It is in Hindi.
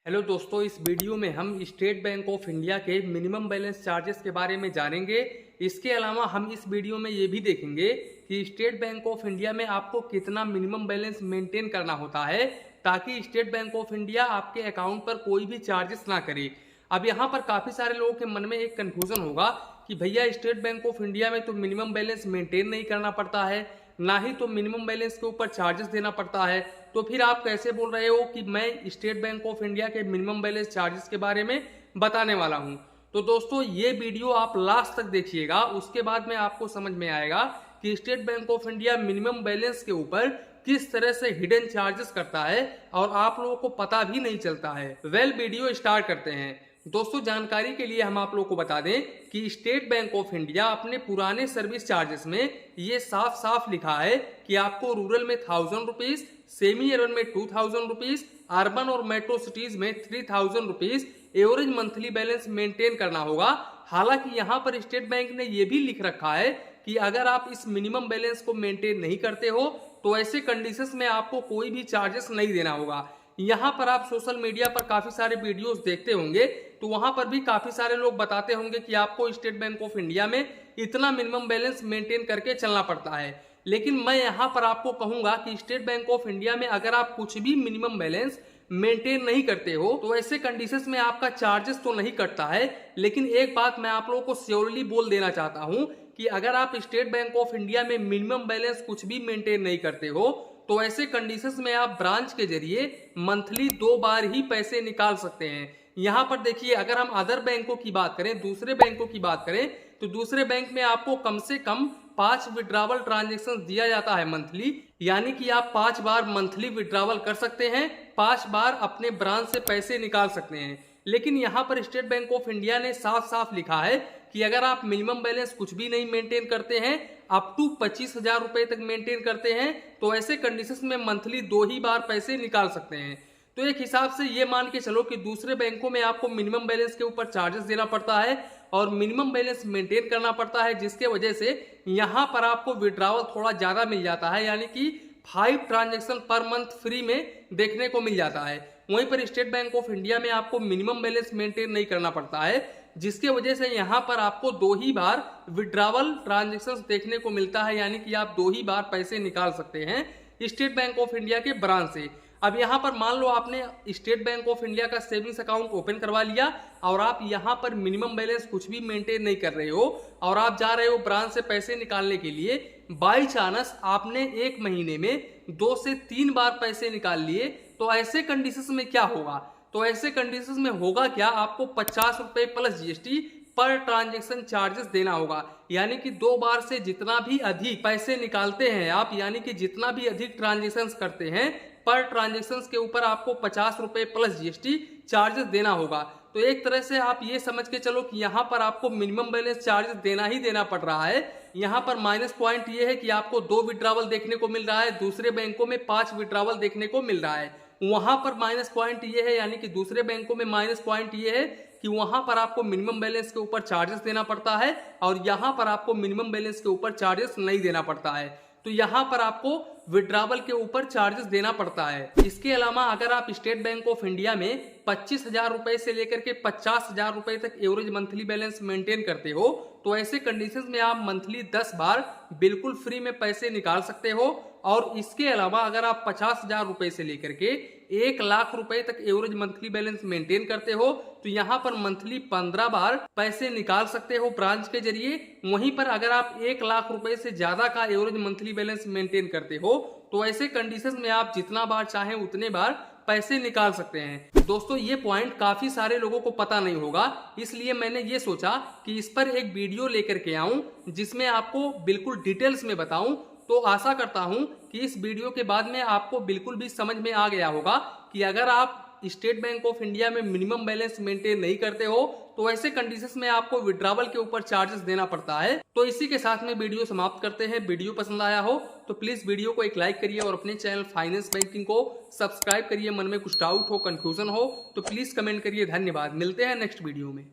हेलो दोस्तों, इस वीडियो में हम स्टेट बैंक ऑफ इंडिया के मिनिमम बैलेंस चार्जेस के बारे में जानेंगे। इसके अलावा हम इस वीडियो में ये भी देखेंगे कि स्टेट बैंक ऑफ इंडिया में आपको कितना मिनिमम बैलेंस मेंटेन करना होता है ताकि स्टेट बैंक ऑफ इंडिया आपके अकाउंट पर कोई भी चार्जेस ना करे। अब यहाँ पर काफ़ी सारे लोगों के मन में एक कन्फ्यूजन होगा कि भैया स्टेट बैंक ऑफ इंडिया में तो मिनिमम बैलेंस मेंटेन नहीं करना पड़ता है, ना ही तो मिनिमम बैलेंस के ऊपर चार्जेस देना पड़ता है, तो फिर आप कैसे बोल रहे हो कि मैं स्टेट बैंक ऑफ इंडिया के मिनिमम बैलेंस चार्जेस के बारे में बताने वाला हूं। तो दोस्तों ये वीडियो आप लास्ट तक देखिएगा, उसके बाद में आपको समझ में आएगा कि state bank of India minimum balance के ऊपर किस तरह से हिडन चार्जेस करता है और आप लोगों को पता भी नहीं चलता है। वीडियो स्टार्ट करते हैं। दोस्तों जानकारी के लिए हम आप लोगों को बता दें कि स्टेट बैंक ऑफ इंडिया अपने पुराने सर्विस चार्जेस में ये साफ साफ लिखा है कि आपको रूरल में 1000 रुपीज, सेमी अर्बन में 2000 रुपीज, अर्बन और मेट्रो सिटीज में 3000 rupees average monthly balance maintain करना होगा। हालांकि यहाँ पर स्टेट बैंक ने यह भी लिख रखा है कि अगर आप इस मिनिमम बैलेंस को मेंटेन नहीं करते हो तो ऐसे कंडीशंस में आपको कोई भी चार्जेस नहीं देना होगा। यहाँ पर आप सोशल मीडिया पर काफी सारे वीडियोस देखते होंगे तो वहां पर भी काफी सारे लोग बताते होंगे कि आपको स्टेट बैंक ऑफ इंडिया में इतना मिनिमम बैलेंस मेंटेन करके चलना पड़ता है। लेकिन मैं यहाँ पर आपको कहूंगा कि स्टेट बैंक ऑफ इंडिया में अगर आप कुछ भी मिनिमम बैलेंस मेंटेन नहीं करते हो तो ऐसे कंडीशंस में आपका चार्जेस तो नहीं कटता है। लेकिन एक बात मैं आप लोगों को श्योरली बोल देना चाहता हूं कि अगर आप स्टेट बैंक ऑफ इंडिया में मिनिमम बैलेंस कुछ भी मेंटेन नहीं करते हो तो ऐसे कंडीशंस में आप ब्रांच के जरिए मंथली 2 बार ही पैसे निकाल सकते हैं। यहाँ पर देखिए, अगर हम अदर बैंकों की बात करें, दूसरे बैंकों की बात करें, तो दूसरे बैंक में आपको कम से कम 5 विड्रावल ट्रांजेक्शन दिया जाता है मंथली, यानी कि आप 5 बार मंथली विड्रावल कर सकते हैं, 5 बार अपने ब्रांच से पैसे निकाल सकते हैं। लेकिन यहाँ पर स्टेट बैंक ऑफ इंडिया ने साफ साफ लिखा है कि अगर आप मिनिमम बैलेंस कुछ भी नहीं मेंटेन करते हैं, अप टू 25,000 रुपए तक मेंटेन करते हैं, तो ऐसे कंडीशंस में मंथली 2 ही बार पैसे निकाल सकते हैं। तो एक हिसाब से ये मान के चलो कि दूसरे बैंकों में आपको मिनिमम बैलेंस के ऊपर चार्जेस देना पड़ता है और मिनिमम बैलेंस मेंटेन करना पड़ता है, जिसके वजह से यहाँ पर आपको विड्रावल थोड़ा ज्यादा मिल जाता है, यानी कि 5 ट्रांजेक्शन पर मंथ फ्री में देखने को मिल जाता है। वहीं पर स्टेट बैंक ऑफ इंडिया में आपको मिनिमम बैलेंस मेंटेन नहीं करना पड़ता है, जिसके वजह से यहाँ पर आपको 2 ही बार विड्रावल ट्रांजेक्शन देखने को मिलता है, यानी कि आप 2 ही बार पैसे निकाल सकते हैं स्टेट बैंक ऑफ इंडिया के ब्रांच से। अब यहाँ पर मान लो आपने स्टेट बैंक ऑफ इंडिया का सेविंग्स अकाउंट ओपन करवा लिया और आप यहाँ पर मिनिमम बैलेंस कुछ भी मेंटेन नहीं कर रहे हो और आप जा रहे हो ब्रांच से पैसे निकालने के लिए। बाई चांस आपने एक महीने में 2 से 3 बार पैसे निकाल लिए, तो ऐसे कंडीशंस में क्या होगा? तो ऐसे कंडीशंस में होगा क्या, आपको 50 रुपए plus GST per transaction charges देना होगा। यानी कि 2 बार से जितना भी अधिक पैसे निकालते हैं आप, यानी कि जितना भी अधिक ट्रांजेक्शन करते हैं, पर ट्रांजेक्शन के ऊपर आपको 50 रुपए प्लस जीएसटी चार्जेस देना होगा। तो एक तरह से आप ये समझ के चलो कि यहाँ पर आपको मिनिमम बैलेंस चार्जेस देना ही देना पड़ रहा है। यहाँ पर माइनस पॉइंट ये है कि आपको 2 विड्रावल देखने को मिल रहा है, दूसरे बैंकों में 5 विड्रावल देखने को मिल रहा है। वहां पर माइनस पॉइंट ये है, यानी कि दूसरे बैंकों में माइनस पॉइंट ये है कि वहां पर आपको मिनिमम बैलेंस के ऊपर चार्जेस देना पड़ता है और यहाँ पर आपको मिनिमम बैलेंस के ऊपर चार्जेस नहीं देना पड़ता है। तो यहाँ पर आपको विड्रावल के ऊपर चार्जेस देना पड़ता है। इसके अलावा अगर आप स्टेट बैंक ऑफ इंडिया में 25,000 रुपए से लेकर के 50,000 रुपए तक एवरेज मंथली बैलेंस मेंटेन करते हो तो ऐसे कंडीशंस में आप मंथली 10 बार बिल्कुल फ्री में पैसे निकाल सकते हो। और इसके अलावा अगर आप 50,000 रुपए से लेकर के 1 लाख रुपए तक एवरेज मंथली बैलेंस मेंटेन करते हो तो यहाँ पर मंथली 15 बार पैसे निकाल सकते हो ब्रांच के जरिए। वहीं पर अगर आप 1 लाख रुपए से ज्यादा का एवरेज मंथली बैलेंस मेंटेन करते हो तो ऐसे कंडीशंस में आप जितना बार चाहें उतने बार पैसे निकाल सकते हैं। दोस्तों ये पॉइंट काफी सारे लोगों को पता नहीं होगा, इसलिए मैंने ये सोचा कि इस पर एक वीडियो लेकर के आऊं जिसमें आपको बिल्कुल डिटेल्स में बताऊं। तो आशा करता हूं कि इस वीडियो के बाद में आपको बिल्कुल भी समझ में आ गया होगा कि अगर आप स्टेट बैंक ऑफ इंडिया में मिनिमम बैलेंस मेंटेन नहीं करते हो तो ऐसे कंडीशंस में आपको विड्रावल के ऊपर चार्जेस देना पड़ता है। तो इसी के साथ में वीडियो समाप्त करते हैं। वीडियो पसंद आया हो तो प्लीज वीडियो को एक लाइक करिए और अपने चैनल फाइनेंस बैंकिंग को सब्सक्राइब करिए। मन में कुछ डाउट हो, कंफ्यूजन हो तो प्लीज कमेंट करिए। धन्यवाद, मिलते हैं नेक्स्ट वीडियो में।